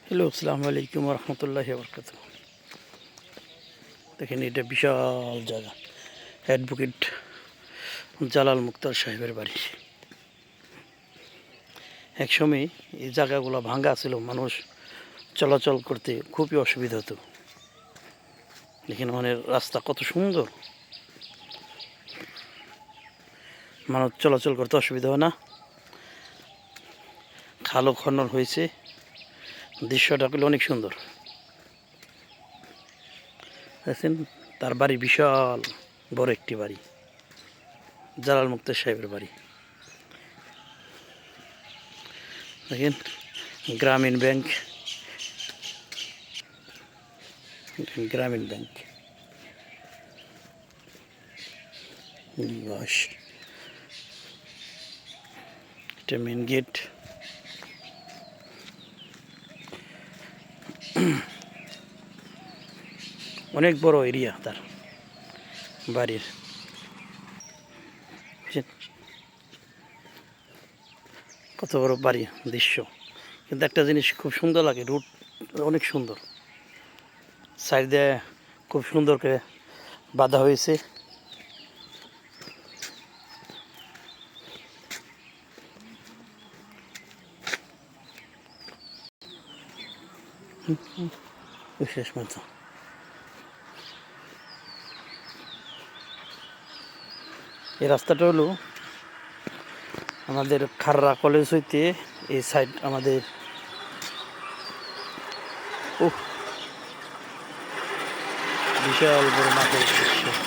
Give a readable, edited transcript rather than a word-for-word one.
Hello, আসসালামু আলাইকুম রহমতুল্লাহি বরকাত। দেখেন, এটা বিশাল জায়গা। অ্যাডভোকেট জালাল মুক্তার সাহেবের বাড়ি। একসময় এই জায়গাগুলো ভাঙ্গা ছিল, মানুষ চলাচল করতে খুবই অসুবিধা হতো। দেখেন মানে রাস্তা কত সুন্দর, মানুষ চলাচল করতে অসুবিধা হয় না। খালও খনন হয়েছে, দৃশ্যটা পেলে অনেক সুন্দর। দেখছেন, তার বাড়ি বিশাল বড় একটি বাড়ি, জালাল মুক্তার সাহেবের বাড়ি। দেখেন, গ্রামীণ ব্যাংক, গ্রামীণ ব্যাংক নিবাস, এটা মেন গেট। অনেক বড় এরিয়া তার বাড়ির। কত বড় বাড়ি, দৃশ্য। কিন্তু একটা জিনিস খুব সুন্দর লাগে, রুট অনেক সুন্দর, সাইড দিয়ে খুব সুন্দর করে বাঁধা হয়েছে। শেষ মতো এই রাস্তাটা হলো আমাদের খাররা কলেজ হইতে এই সাইড আমাদের বিশাল বড় মাঠের দৃশ্য।